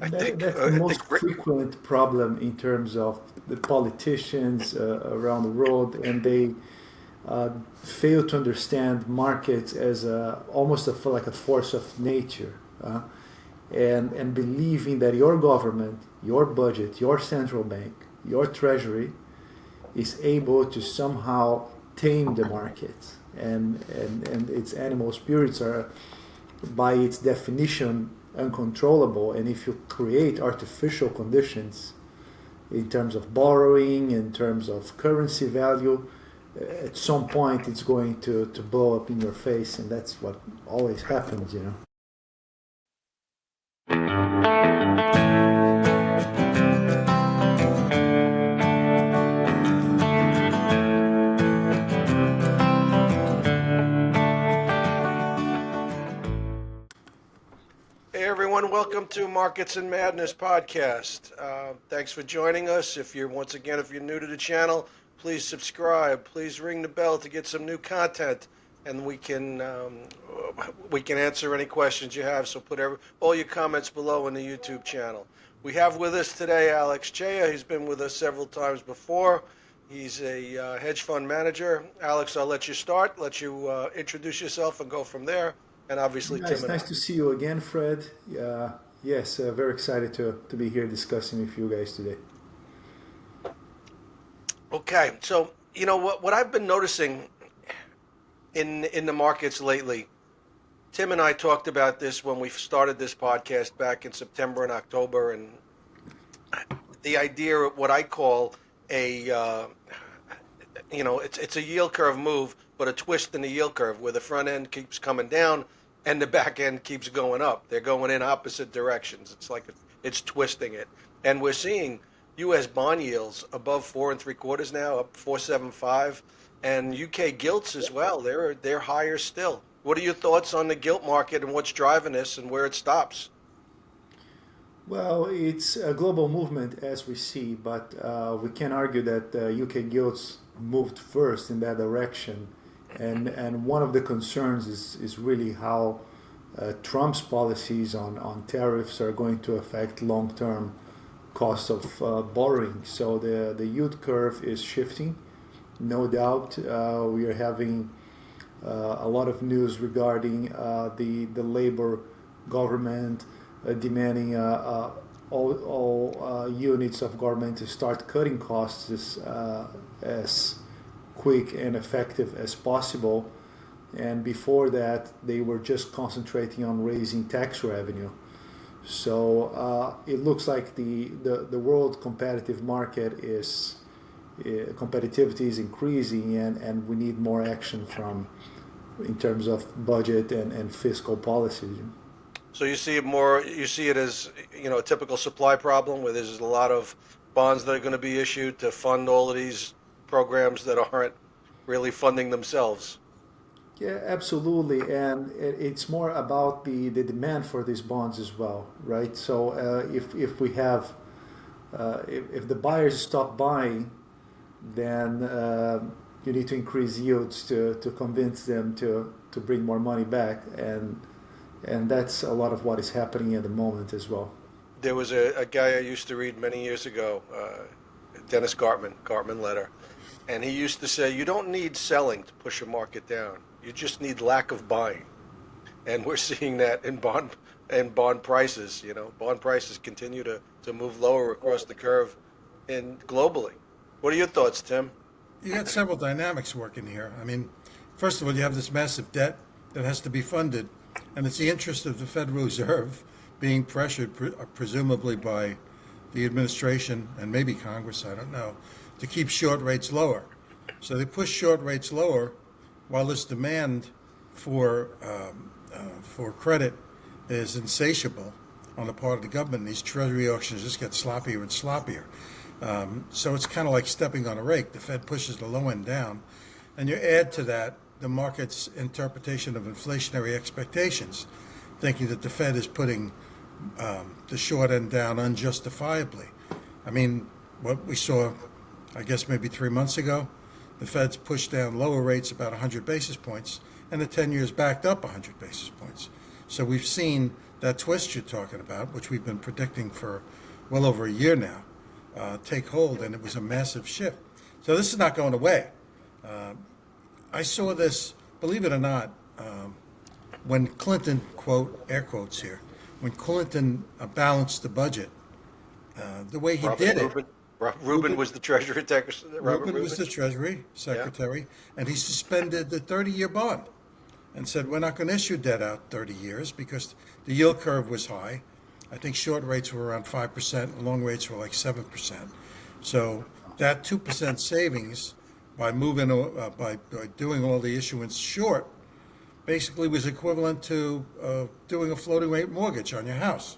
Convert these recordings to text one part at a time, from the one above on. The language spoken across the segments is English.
I And think that's the most the frequent problem in terms of the politicians around the world, and they uh, fail to understand markets as almost like a force of nature, and believing that your government, your budget, your central bank, your treasury is able to somehow tame the markets, and its animal spirits are by its definition uncontrollable. And if you create artificial conditions in terms of borrowing, in terms of currency value, at some point it's going to blow up in your face, and that's what always happens, you know. Hey everyone, welcome to Markets and Madness podcast. Thanks for joining us. If you're if you're new to the channel, please subscribe. Please ring the bell to get some new content, and we can answer any questions you have. So put all your comments below in the YouTube channel. We have with us today Alex Chaia. He's been with us several times before. He's a hedge fund manager. Alex, I'll let you start. Let you introduce yourself and go from there. And obviously Tim Nice, and I. nice to see you again, Fred. Yes, very excited to be here discussing with you guys today. Okay, so what I've been noticing in the markets lately. Tim and I talked about this when we started this podcast back in September and October, and the idea of what I call a it's a yield curve move, but a twist in the yield curve where the front end keeps coming down and the back end keeps going up. They're going in opposite directions. It's like it's twisting it, and we're seeing U.S. bond yields above 4.75 now, up 4.75, and UK gilts as well. They're higher still. What are your thoughts on the gilt market and what's driving this and where it stops? Well, it's a global movement as we see, but we can argue that UK gilts moved first in that direction. And one of the concerns is really how Trump's policies on tariffs are going to affect long term cost of borrowing. So the yield curve is shifting, no doubt. We are having a lot of news regarding the labor government demanding all units of government to start cutting costs as quick and effective as possible. And before that, they were just concentrating on raising tax revenue. So it looks like the world competitive market is competitivity is increasing, and we need more action from in terms of budget and fiscal policy. So you see it as, a typical supply problem where there's a lot of bonds that are going to be issued to fund all of these programs that aren't really funding themselves. Yeah, absolutely, and it's more about the demand for these bonds as well, right? So if we have if the buyers stop buying, then you need to increase yields to convince them to bring more money back, and that's a lot of what is happening at the moment as well. There was a guy I used to read many years ago, Dennis Gartman letter, and he used to say, you don't need selling to push a market down. You just need lack of buying. And we're seeing that in bond prices. Bond prices continue to move lower across the curve and globally. What are your thoughts, Tim? You got several dynamics working here. I mean, first of all, you have this massive debt that has to be funded, and it's the interest of the Federal Reserve being pressured, presumably by the administration and maybe Congress, I don't know, to keep short rates lower. So they push short rates lower while this demand for credit is insatiable on the part of the government. These treasury auctions just get sloppier and sloppier. So it's kind of like stepping on a rake. The Fed pushes the low end down, and you add to that the market's interpretation of inflationary expectations, thinking that the Fed is putting the short end down unjustifiably. I mean, what we saw, I guess maybe 3 months ago, the Fed's pushed down lower rates about 100 basis points, and the 10 years backed up 100 basis points. So we've seen that twist you're talking about, which we've been predicting for well over a year now, take hold, and it was a massive shift. So this is not going away. I saw this, believe it or not, when Clinton, quote, air quotes here, when Clinton balanced the budget, the way he did it. Rubin was the Treasury Secretary. Rubin was the Treasury Secretary, and he suspended the 30-year bond and said, we're not going to issue debt out 30 years because the yield curve was high. I think short rates were around 5%, and long rates were like 7%. So that 2% savings by doing all the issuance short basically was equivalent to doing a floating rate mortgage on your house,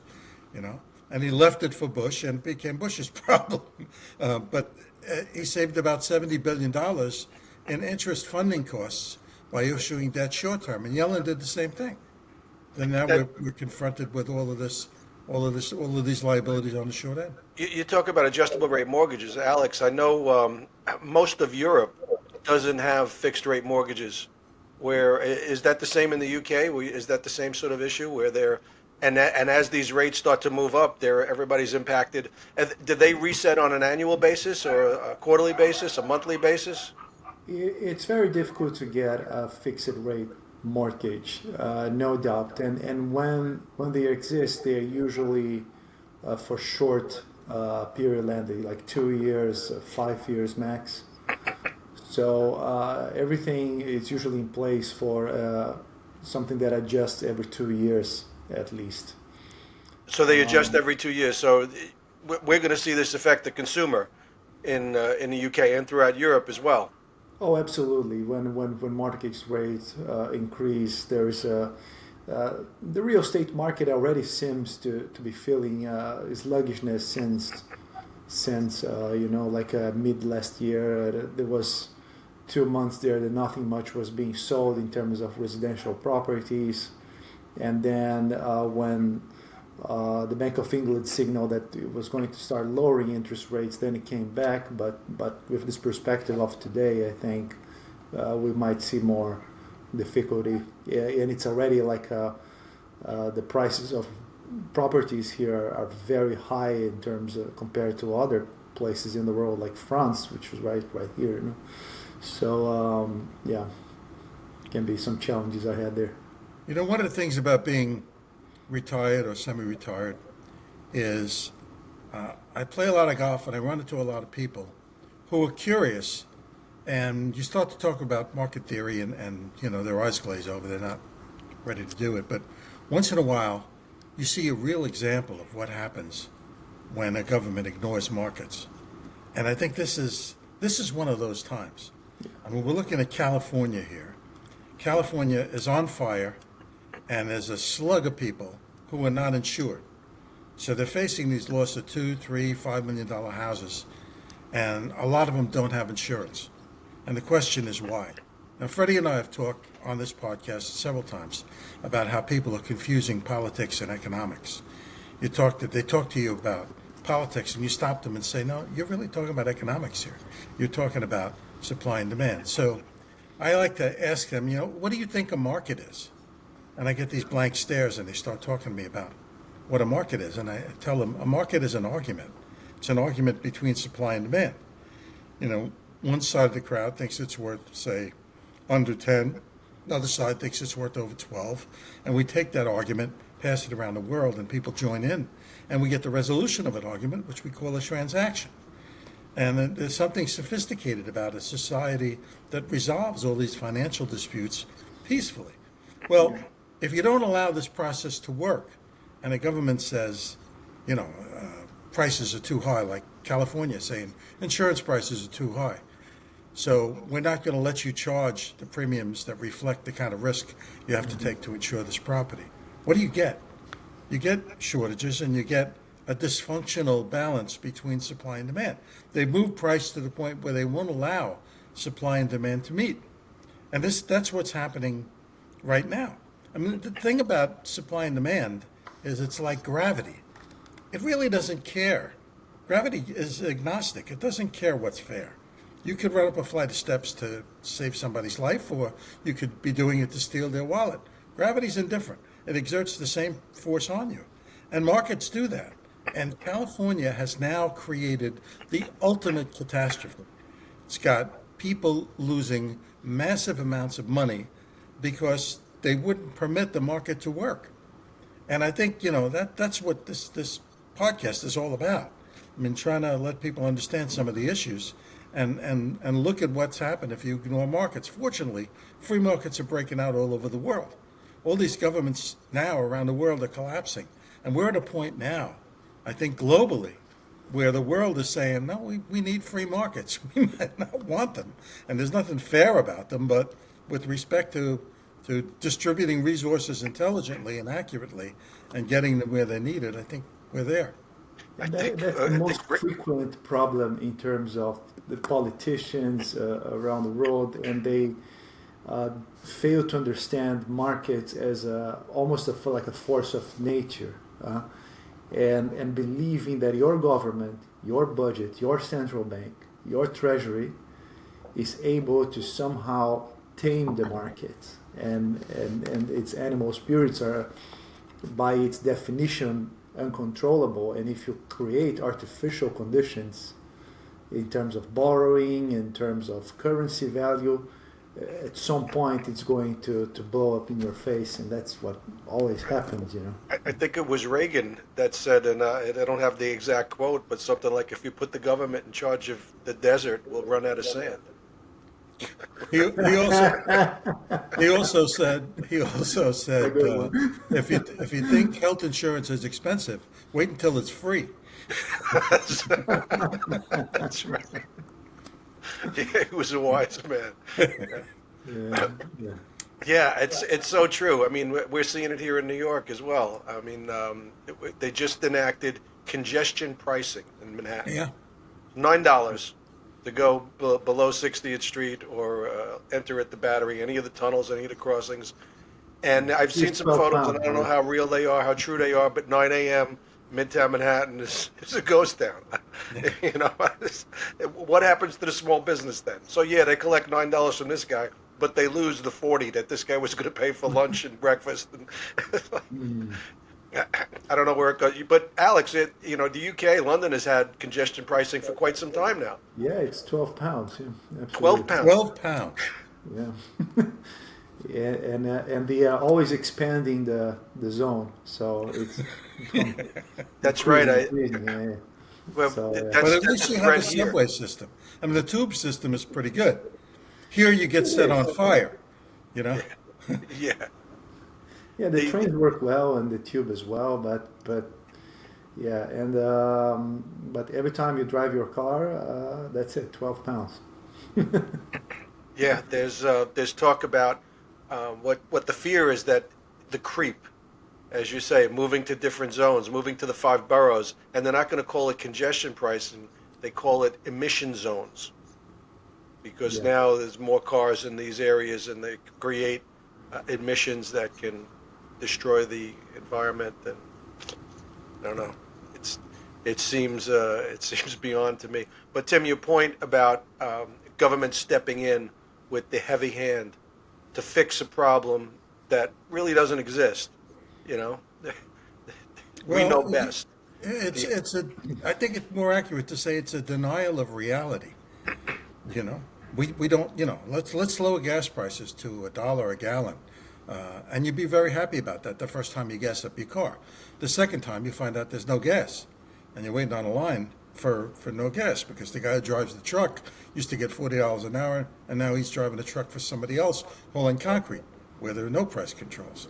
And he left it for Bush, and it became Bush's problem. But he saved about $70 billion in interest funding costs by issuing debt short term. And Yellen did the same thing. And now we're confronted with all of these liabilities on the short end. You talk about adjustable rate mortgages, Alex. I know most of Europe doesn't have fixed rate mortgages. Is that the same in the UK? Is that the same sort of issue where they're and as these rates start to move up, everybody's impacted? Did they reset on an annual basis or a quarterly basis, a monthly basis? It's very difficult to get a fixed rate mortgage, no doubt. And when they exist, they're usually for short period lending, like 2 years, 5 years max. So everything is usually in place for something that adjusts every 2 years at least. So they adjust every 2 years. So we're going to see this affect the consumer in the UK and throughout Europe as well. Oh, absolutely. When mortgage rates increase, there is the real estate market already seems to be feeling sluggishness since like mid last year. There was 2 months there that nothing much was being sold in terms of residential properties, and then when the Bank of England signaled that it was going to start lowering interest rates, then it came back. But with this perspective of today, I think we might see more difficulty. And it's already like the prices of properties here are very high in terms of compared to other places in the world, like France, which was right here. So can be some challenges ahead there. One of the things about being retired or semi-retired is I play a lot of golf, and I run into a lot of people who are curious, and you start to talk about market theory, and their eyes glaze over. They're not ready to do it. But once in a while, you see a real example of what happens when a government ignores markets. And I think this is one of those times. I mean, we're looking at California here. California is on fire, and there's a slug of people who are not insured. So they're facing these losses of $2, $3, $5 million houses, and a lot of them don't have insurance. And the question is why? Now, Freddie and I have talked on this podcast several times about how people are confusing politics and economics. They talk to you about politics, and you stop them and say, no, you're really talking about economics here. You're talking about supply and demand. So I like to ask them, what do you think a market is? And I get these blank stares, and they start talking to me about what a market is. And I tell them a market is an argument. It's an argument between supply and demand. One side of the crowd thinks it's worth, say, under 10. The other side thinks it's worth over 12. And we take that argument, pass it around the world, and people join in. And we get the resolution of an argument, which we call a transaction. And there's something sophisticated about a society that resolves all these financial disputes peacefully. Well, if you don't allow this process to work, and the government says, prices are too high, like California saying insurance prices are too high, so we're not going to let you charge the premiums that reflect the kind of risk you have to take to insure this property. What do you get? You get shortages, and you get a dysfunctional balance between supply and demand. They move price to the point where they won't allow supply and demand to meet. And that's what's happening right now. I mean, the thing about supply and demand is it's like gravity. It really doesn't care. Gravity is agnostic. It doesn't care what's fair. You could run up a flight of steps to save somebody's life, or you could be doing it to steal their wallet. Gravity's indifferent. it exerts the same force on you. And markets do that. And California has now created the ultimate catastrophe. It's got people losing massive amounts of money because they wouldn't permit the market to work. And I think, that's what this podcast is all about. I mean, trying to let people understand some of the issues and look at what's happened if you ignore markets. Fortunately, free markets are breaking out all over the world. All these governments now around the world are collapsing. And we're at a point now, I think globally, where the world is saying, no, we need free markets. We might not want them. And there's nothing fair about them, but with respect to distributing resources intelligently and accurately and getting them where they're needed, I think we're there. And that's the most frequent problem in terms of the politicians around the world, and they fail to understand markets as almost like a force of nature, and believing that your government, your budget, your central bank, your treasury is able to somehow tame the markets, and its animal spirits are, by its definition, uncontrollable. And if you create artificial conditions in terms of borrowing, in terms of currency value, at some point it's going to blow up in your face, and that's what always happens, I think it was Reagan that said, and I don't have the exact quote, but something like, if you put the government in charge of the desert, we'll run out of sand. He also said if you think health insurance is expensive, wait until it's free. That's right. Yeah, he was a wise man. Yeah, it's so true. I mean, we're seeing it here in New York as well. I mean, they just enacted congestion pricing in Manhattan. Yeah. $9 to go below 60th Street or enter at the Battery, any of the tunnels, any of the crossings. And I've seen some photos, and I don't know how real they are, how true they are, but 9 a.m. Midtown Manhattan is a ghost town. What happens to the small business then? So yeah, they collect $9 from this guy, but they lose the 40 that this guy was going to pay for lunch and breakfast. And I don't know where it goes, but Alex, the UK, London has had congestion pricing for quite some time now. Yeah, it's £12. Yeah, absolutely. 12 pounds. 12 pounds. Yeah. Yeah, and they are always expanding the zone, so it's that's right. Yeah. Well, So, But at least you have a subway system. I mean, the tube system is pretty good. Here you get set on fire, Yeah. yeah, the trains work well and the tube as well, but yeah, and but every time you drive your car, that's it, £12. Yeah, there's talk about what the fear is, that the creep, as you say, moving to different zones, moving to the 5 boroughs, and they're not going to call it congestion pricing, they call it emission zones, because now there's more cars in these areas, and they create emissions that can destroy the environment. And I don't know, it seems beyond to me. But Tim, your point about government stepping in with the heavy hand to fix a problem that really doesn't exist, we know best. I think it's more accurate to say it's a denial of reality. We don't, let's lower gas prices to $1 a gallon. And you'd be very happy about that the first time you gas up your car. The second time you find out there's no gas, and you're waiting on a line for no gas, because the guy who drives the truck used to get $40 an hour, and now he's driving a truck for somebody else hauling concrete where there are no price controls,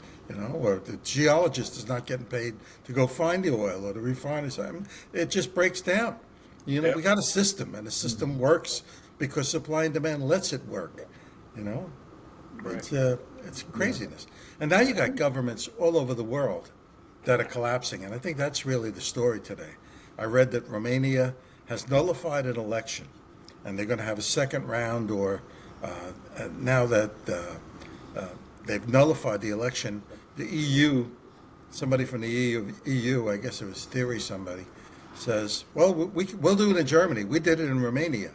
or the geologist is not getting paid to go find the oil or the refiners. I mean, it just breaks down. We got a system, and the system works because supply and demand lets it work. Right. It's craziness. And now you got governments all over the world that are collapsing, and I think that's really the story today. I read that Romania has nullified an election, and they're going to have a second round, or now that they've nullified the election, the EU, somebody from the EU, I guess it was Theory somebody, says, well, we'll do it in Germany. We did it in Romania.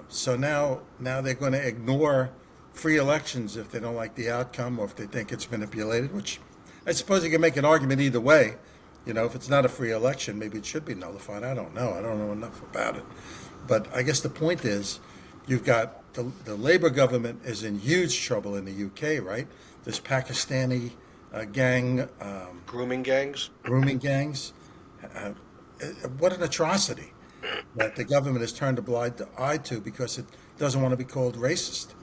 So now they're going to ignore free elections if they don't like the outcome, or if they think it's manipulated, which I suppose you can make an argument either way. You know, if it's not a free election, maybe it should be nullified. I don't know. I don't know enough about it. But I guess the point is, you've got the Labour government is in huge trouble in the UK, right? This Pakistani gang, Grooming gangs. grooming gangs. Uh, what an atrocity that the government has turned a blind eye to because it doesn't want to be called racist.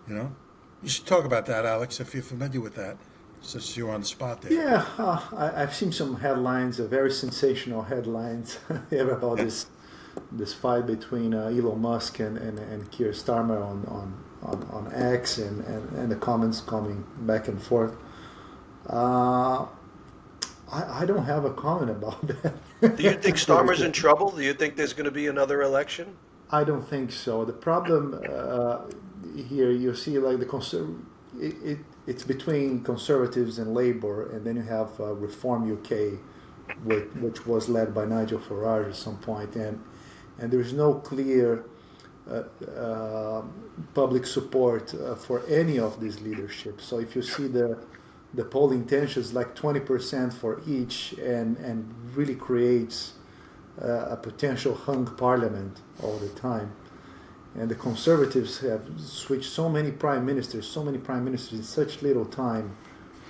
You know, you should talk about that, Alex, if you're familiar with that, since you're on the spot there. Yeah, I've seen some headlines, very sensational headlines about this fight between Elon Musk and Keir Starmer on X and the comments coming back and forth. I don't have a comment about that. Do you think Starmer's in trouble? Do you think there's going to be another election? I don't think so. The problem here, you see, like it's between Conservatives and Labour, and then you have Reform UK, which was led by Nigel Farage at some point, and there's no clear public support for any of these leaderships. So if you see the poll intentions, like 20% for each, and really creates a potential hung parliament all the time. And the Conservatives have switched so many prime ministers in such little time,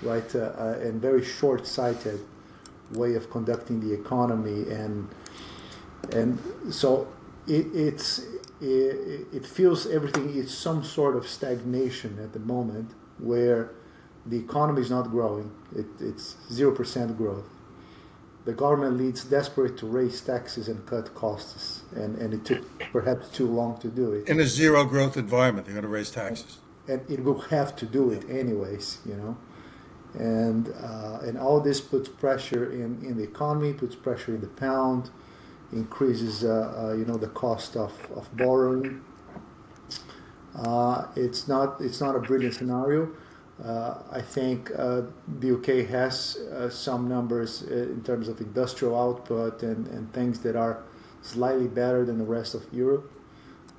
right? And very short-sighted way of conducting the economy, and so it feels everything is some sort of stagnation at the moment, where the economy is not growing. It's 0% growth. The government leads desperate to raise taxes and cut costs, and it took perhaps too long to do it. In a zero growth environment, they're going to raise taxes. And it will have to do it anyways, you know. And all this puts pressure in the economy, puts pressure in the pound, increases the cost of borrowing. It's not a brilliant scenario. I think the UK has some numbers in terms of industrial output and things that are slightly better than the rest of Europe,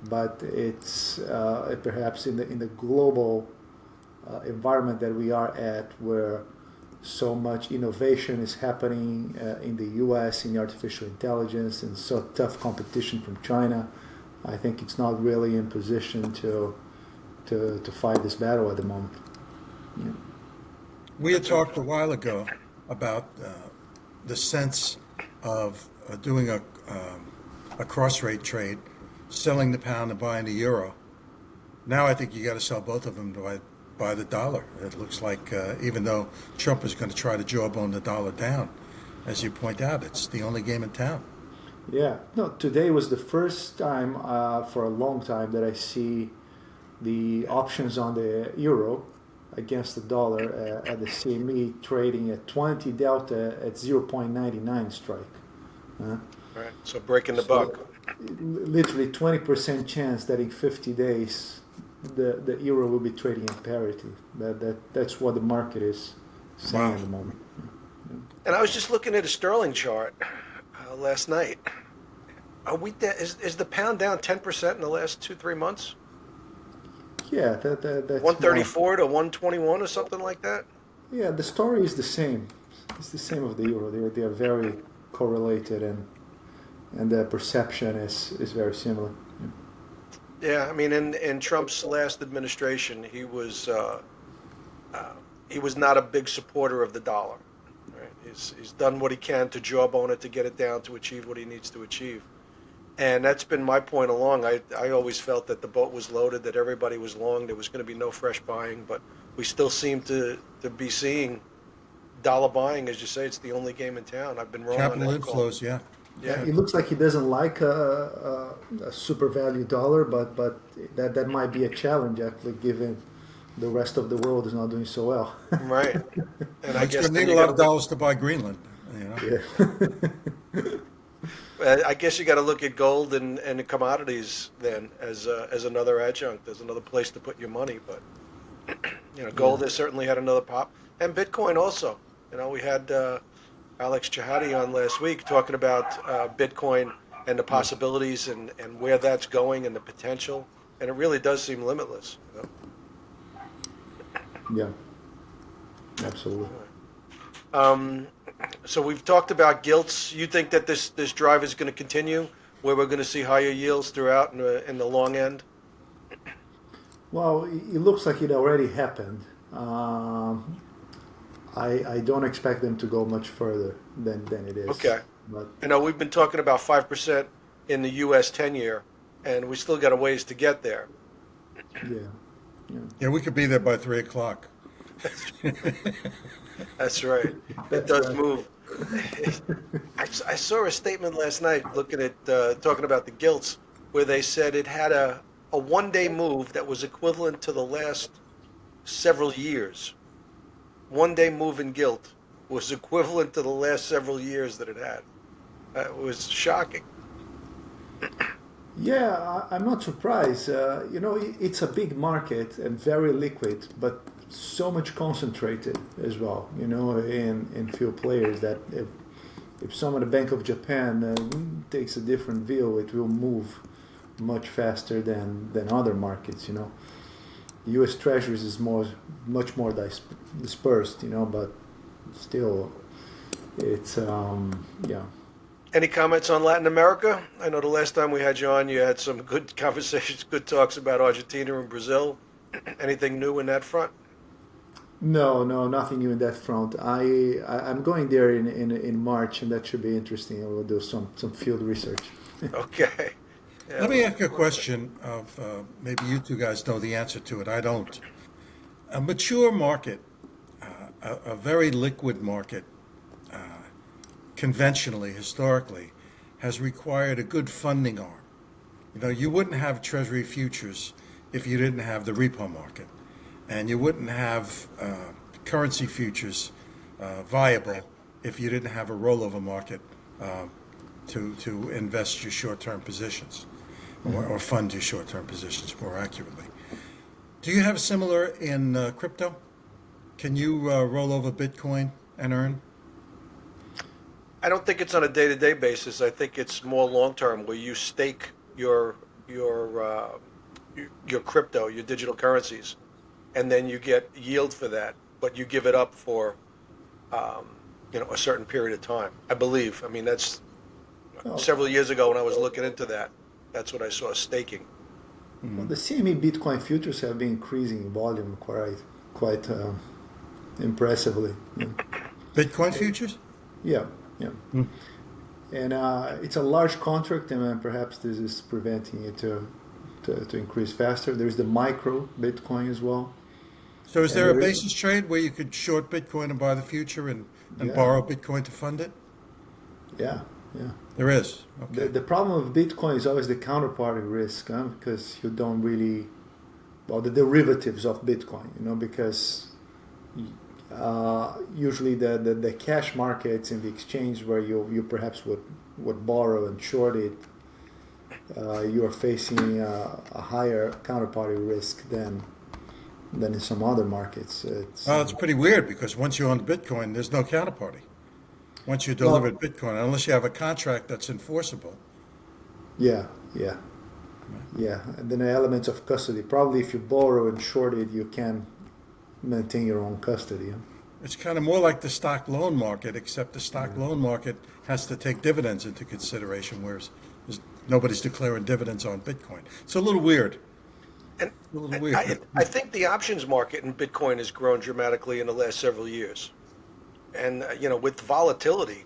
but it's perhaps in the global environment that we are at, where so much innovation is happening in the US in artificial intelligence, and so tough competition from China. I think it's not really in position to fight this battle at the moment. Yeah. We had talked a while ago about the sense of doing a cross-rate trade, selling the pound and buying the euro. Now I think you got to sell both of them to buy the dollar. It looks like even though Trump is going to try to jawbone the dollar down, as you point out, it's the only game in town. Yeah. No, today was the first time for a long time that I see the options on the euro against the dollar at the CME trading at 20 delta at 0.99 strike. Right. So breaking the buck. Literally 20% chance that in 50 days the euro will be trading in parity. That's what the market is saying at the moment. And I was just looking at a sterling chart last night. Are we is the pound down 10% in the last 2-3 months? Yeah, that's 134 to 121 or something like that. Yeah, the story is the same. It's the same of the euro. They are very correlated, and the perception is very similar. Yeah, I mean, in Trump's last administration, he was not a big supporter of the dollar. Right? He's done what he can to jawbone it, to get it down, to achieve what he needs to achieve. And that's been my point along. I always felt that the boat was loaded, that everybody was long, there was going to be no fresh buying, but we still seem to be seeing dollar buying. As you say, it's the only game in town. I've been wrong Capital on that inflows, call. Yeah, it looks like he doesn't like a super value dollar, but that might be a challenge, actually, given the rest of the world is not doing so well. Right. And I guess need a lot of dollars to buy Greenland. You know? Yeah. I guess you got to look at gold and the commodities then as another adjunct, as another place to put your money. But gold has certainly had another pop, and Bitcoin also. We had Alex Chaia on last week talking about Bitcoin and the possibilities and where that's going and the potential, and it really does seem limitless. Yeah, absolutely. So we've talked about gilts. You think that this drive is going to continue, where we're going to see higher yields throughout in the long end? Well, it looks like it already happened. I don't expect them to go much further than it is. Okay. But I know we've been talking about 5% in the U.S. 10-year, and we still got a ways to get there. yeah, yeah. Yeah, we could be there by 3 o'clock. That's right. It That's does right. move. I saw a statement last night looking at talking about the gilts, where they said it had a 1-day move that was equivalent to the last several years. 1-day move in gilt was equivalent to the last several years that it had. It was shocking. Yeah, I'm not surprised. It's a big market and very liquid, but so much concentrated as well. In few players that if someone at Bank of Japan takes a different view, it will move much faster than other markets. U.S. Treasuries is much more dispersed. But still, it's yeah. Any comments on Latin America? I know the last time we had you on, you had some good conversations, good talks about Argentina and Brazil. Anything new in that front? No, nothing new in that front. I'm going there in March, and that should be interesting. I will do some field research. Okay. Yeah, Let me ask you a question of maybe you two guys know the answer to it. I don't. A mature market, a very liquid market, conventionally, historically, has required a good funding arm. You wouldn't have Treasury futures if you didn't have the repo market, and you wouldn't have currency futures viable if you didn't have a rollover market to invest your short-term positions or fund your short-term positions more accurately. Do you have similar in crypto? Can you roll over Bitcoin and earn? I don't think it's on a day-to-day basis. I think it's more long-term, where you stake your crypto, your digital currencies, and then you get yield for that, but you give it up for a certain period of time. I believe. I mean, that's Oh, several years ago when I was looking into that. That's what I saw, staking. well, the CME Bitcoin futures have been increasing in volume quite impressively. Yeah, Bitcoin futures? yeah. Yeah. And it's a large contract, and perhaps this is preventing it to increase faster. There's the micro Bitcoin as well. So is And there a there is, basis trade where you could short Bitcoin and buy the future and yeah, borrow Bitcoin to fund it? yeah, yeah. There is. The, Okay. the problem with Bitcoin is always the counterparty risk, because you don't really, well, the derivatives of Bitcoin, because usually the cash markets in the exchange where you perhaps would borrow and short it, you are facing a higher counterparty risk than in some other markets. Well, it's pretty weird because once you own Bitcoin, there's no counterparty. Once you Well, delivered Bitcoin, unless you have a contract that's enforceable. yeah, yeah, yeah. And then the elements of custody. Probably if you borrow and short it, you can maintain your own custody. It's kind of more like the stock loan market, except the stock loan market has to take dividends into consideration, whereas nobody's declaring dividends on Bitcoin. It's a little weird. And A little I, weird. I think the options market in Bitcoin has grown dramatically in the last several years. And with volatility,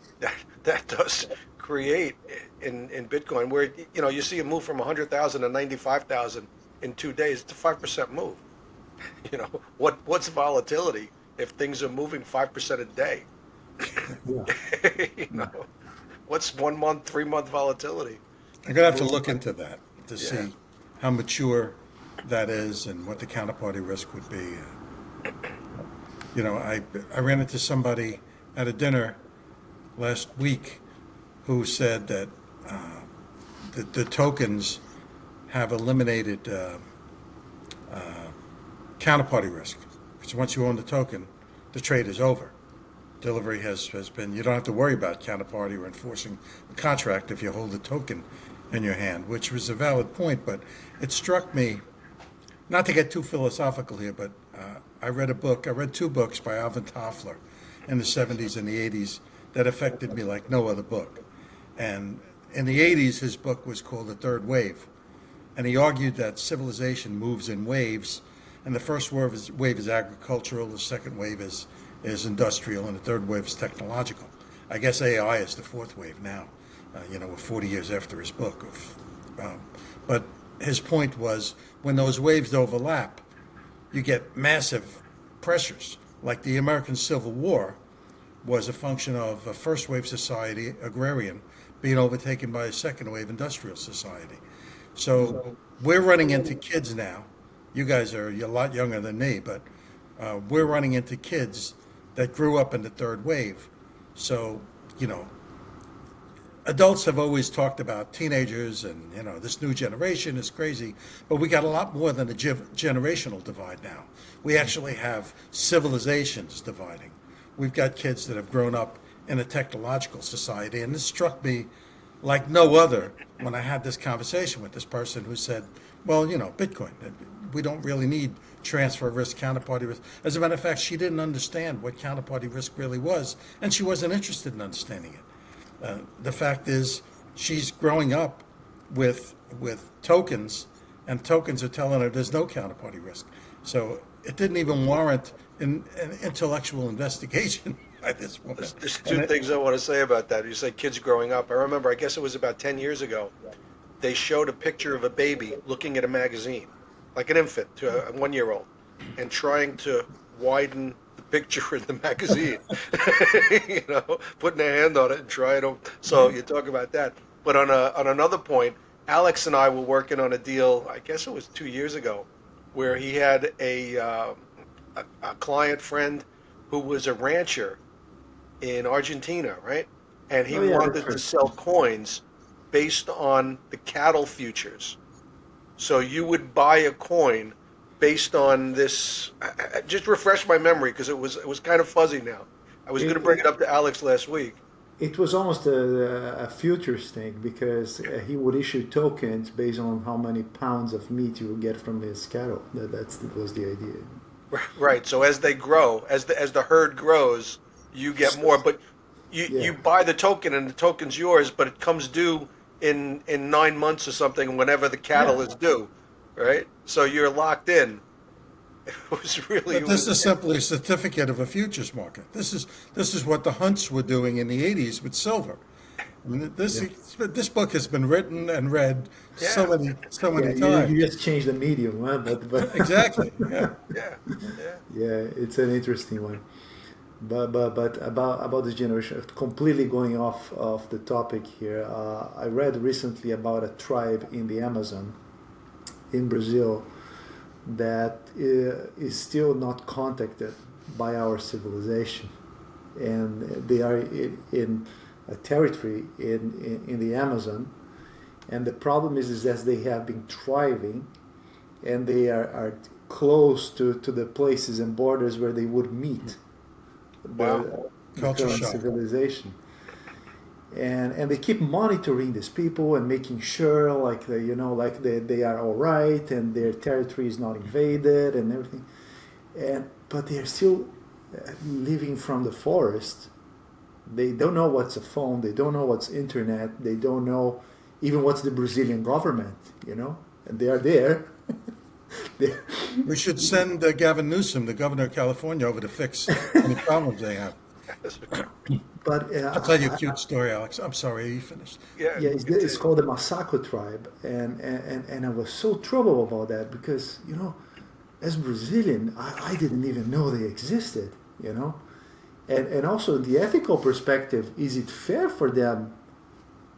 that does create in Bitcoin, where you see a move from 100,000 to 95,000 in 2 days. It's a 5% move. What's volatility if things are moving 5% a day? Yeah. you know, what's 1 month, 3 month volatility? I'm going to have to look into that to Yeah. see how mature that is and what the counterparty risk would be. I ran into somebody at a dinner last week who said that the tokens have eliminated counterparty risk. Because once you own the token, the trade is over. Delivery has been, you don't have to worry about counterparty or enforcing a contract if you hold the token in your hand, which was a valid point, but it struck me, not to get too philosophical here, but I read two books by Alvin Toffler, in the 70s and the 80s that affected me like no other book. And in the 80s, his book was called The Third Wave. And he argued that civilization moves in waves. And the first wave is agricultural, the second wave is industrial, and the third wave is technological. I guess AI is the fourth wave now, we're 40 years after his book. But his point was when those waves overlap, you get massive pressures. Like the American Civil War was a function of a first wave society, agrarian, being overtaken by a second wave industrial society. So we're running into kids now. You guys are a lot younger than me, but we're running into kids that grew up in the third wave. So, adults have always talked about teenagers and, this new generation is crazy, but we got a lot more than a generational divide now. We actually have civilizations dividing. We've got kids that have grown up in a technological society, and this struck me like no other when I had this conversation with this person who said, well, Bitcoin, we don't really need transfer risk, counterparty risk. As a matter of fact, she didn't understand what counterparty risk really was, and she wasn't interested in understanding it. The fact is, she's growing up with tokens, and tokens are telling her there's no counterparty risk. So it didn't even warrant an intellectual investigation by this woman. There's two things I want to say about that. You say kids growing up. I remember, I guess it was about 10 years ago, they showed a picture of a baby looking at a magazine, like an infant to a 1-year-old, and trying to widen the picture in the magazine, putting a hand on it and trying to. So you talk about that. But on another point, Alex and I were working on a deal, I guess it was 2 years ago, where he had a client friend who was a rancher in Argentina, right? And he wanted to sell coins based on the cattle futures. So you would buy a coin based on this. Just refresh my memory because it was kind of fuzzy now. I was going to bring it up to Alex last week. It was almost a futures thing because he would issue tokens based on how many pounds of meat you would get from his cattle. That was the idea. Right. So as they grow, as the herd grows, you get more. But you buy the token and the token's yours, but it comes due in 9 months or something whenever the cattle is due, right? So you're locked in. It was really. But this is simply a certificate of a futures market. This is what the Hunts were doing in the 80s with silver. I mean, this book has been written and read so many times. You just change the medium, huh? But exactly. Yeah, it's an interesting one. But about this generation, completely going off of the topic here, I read recently about a tribe in the Amazon, in Brazil, that is still not contacted by our civilization, and they are in a territory in the Amazon, and the problem is that they have been thriving, and they are close to the places and borders where they would meet. The current civilization, and they keep monitoring these people and making sure they are all right and their territory is not invaded and everything, but they are still living from the forest. They don't know what's a phone, they don't know what's internet, they don't know even what's the Brazilian government, and they are there. We should send Gavin Newsom, the governor of California, over to fix any problems they have. But I'll tell you a cute story, Alex. I'm sorry, are you finished? It's called the Masaco tribe, and I was so troubled about that because as Brazilian, I didn't even know they existed, and also the ethical perspective, is it fair for them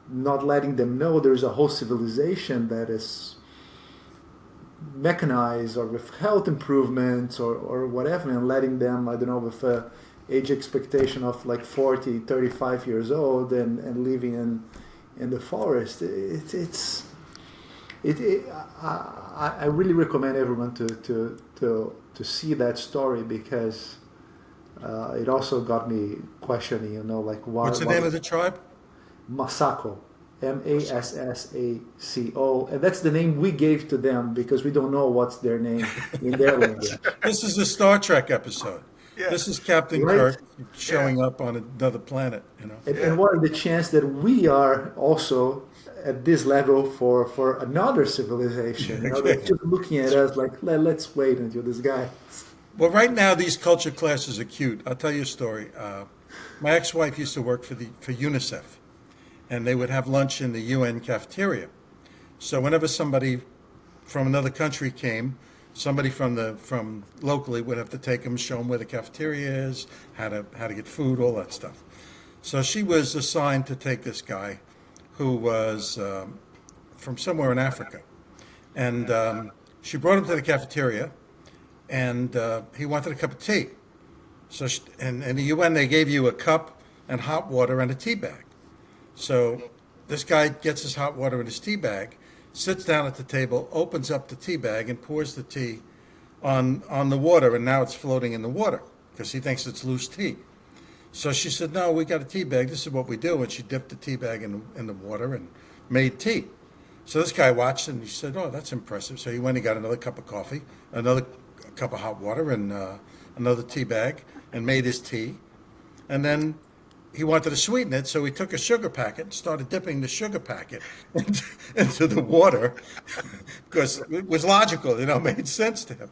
not letting them know there's a whole civilization that is mechanized or with health improvements or whatever, and letting them, I don't know, with a age expectation of like 40, 35 years old and living in the forest. I really recommend everyone to see that story because it also got me questioning, what's the name of the tribe? Masaco. Massaco, and that's the name we gave to them because we don't know what's their name in their language. This is a Star Trek episode. Yeah. This is Captain Right. Kirk showing up on another planet, you know. And what are the chances that we are also at this level for another civilization? They're just looking at us like, let's wait until this guy. Well, right now these culture classes are cute. I'll tell you a story. My ex-wife used to work for UNICEF, and they would have lunch in the UN cafeteria. So whenever somebody from another country came, somebody from locally would have to take them, show them where the cafeteria is, how to get food, all that stuff. So she was assigned to take this guy, who was from somewhere in Africa, and she brought him to the cafeteria, and he wanted a cup of tea. So and in the UN they gave you a cup and hot water and a tea bag. So this guy gets his hot water in his tea bag, sits down at the table, opens up the tea bag, and pours the tea on the water, and now it's floating in the water because he thinks it's loose tea. So she said, "No, we got a tea bag. This is what we do." And she dipped the tea bag in the water and made tea. So this guy watched and he said, "Oh, that's impressive." So he went and got another cup of coffee, another cup of hot water, and another tea bag, and made his tea. And then he wanted to sweeten it, so he took a sugar packet and started dipping the sugar packet into the water because it was logical, made sense to him.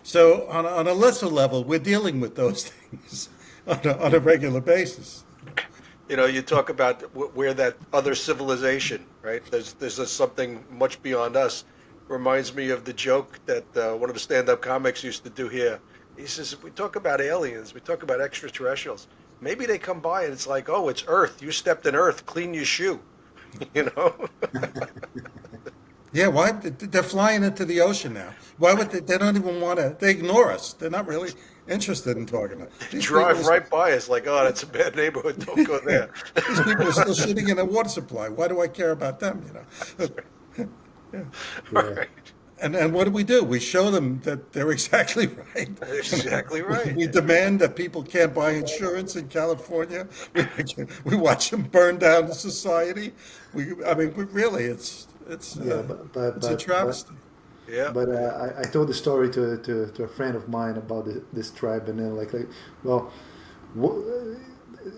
So on a lesser level, we're dealing with those things on a regular basis. You talk about where that other civilization, right? There's something much beyond us. Reminds me of the joke that one of the stand-up comics used to do here. He says, we talk about aliens, we talk about extraterrestrials. Maybe they come by and it's like, oh, it's Earth. You stepped in Earth. Clean your shoe. Yeah, why? They're flying into the ocean now. Why would they? They don't even want to. They ignore us. They're not really interested in talking to us. These Drive people right by us like, oh, that's a bad neighborhood. Don't go there. These people are still shitting in a water supply. Why do I care about them? Yeah. Right. And what do? We show them that they're exactly right. Exactly right. We demand that people can't buy insurance in California. We watch them burn down the society. Really, it's a travesty. Yeah. But I told the story to a friend of mine about this tribe, and then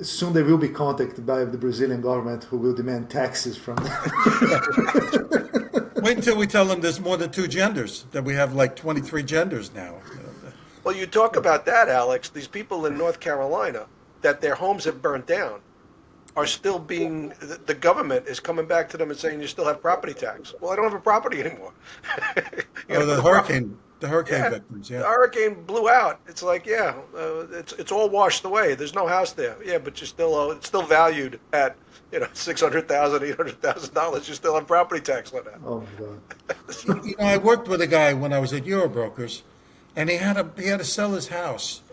soon they will be contacted by the Brazilian government, who will demand taxes from them. Wait until we tell them there's more than two genders, that we have like 23 genders now. Well, you talk about that, Alex. These people in North Carolina, that their homes have burnt down, are still being, the government is coming back to them and saying you still have property tax. Well, I don't have a property anymore. The hurricane victims, The hurricane blew out. It's like, it's all washed away. There's no house there. Yeah, but you still it's still valued at $600,000, $800,000. You still have property tax on that. Oh my God! I worked with a guy when I was at Eurobrokers, and he had to sell his house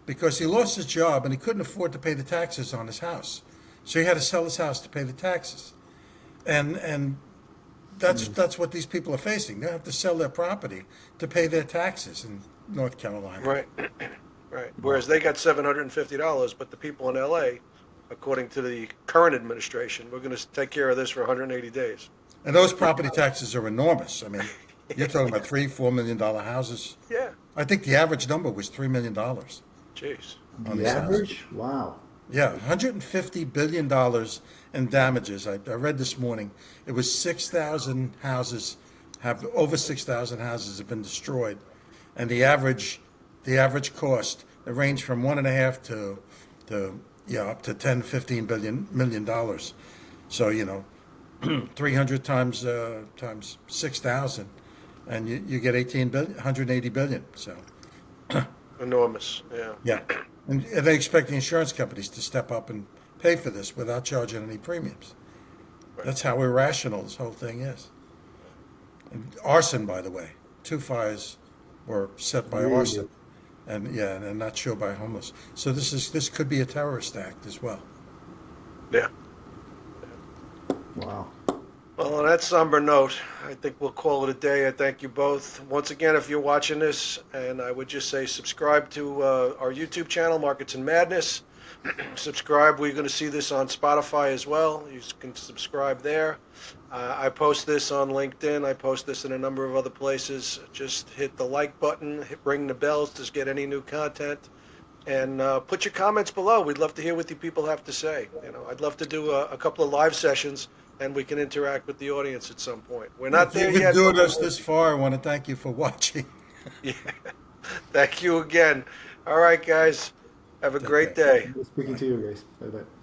because he lost his job and he couldn't afford to pay the taxes on his house. So he had to sell his house to pay the taxes, and that's what these people are facing. They have to sell their property to pay their taxes in North Carolina. Right, right. Whereas they got $750, but the people in LA, according to the current administration, we're going to take care of this for 180 days. And those property taxes are enormous. You're talking about $3-4 million houses. Yeah. I think the average number was $3 million. Jeez. The average? Wow. Yeah, $150 billion in damages. I read this morning. It was 6,000 houses over 6,000 houses have been destroyed, and the average cost, it ranged from 1.5 to up to 10-15 million dollars. So 300 times 6,000, and you get 180 billion. So Enormous. Yeah. yeah. And they expect the insurance companies to step up and pay for this without charging any premiums. Right. That's how irrational this whole thing is. And arson, by the way, 2 fires were set by arson, and not sure by homeless. So this could be a terrorist act as well. Yeah. Wow. Well, on that somber note, I think we'll call it a day. I thank you both. Once again, if you're watching this, and I would just say subscribe to our YouTube channel, Markets and Madness. Subscribe. We're going to see this on Spotify as well. You can subscribe there. I post this on LinkedIn. I post this in a number of other places. Just hit the like button, ring the bells to get any new content. And put your comments below. We'd love to hear what you people have to say. I'd love to do a couple of live sessions, and we can interact with the audience at some point. We're not If there you've yet. endured us this far, I want to thank you for watching. Yeah. Thank you again. All right, guys. Have a great day. Speaking to you guys. Bye bye.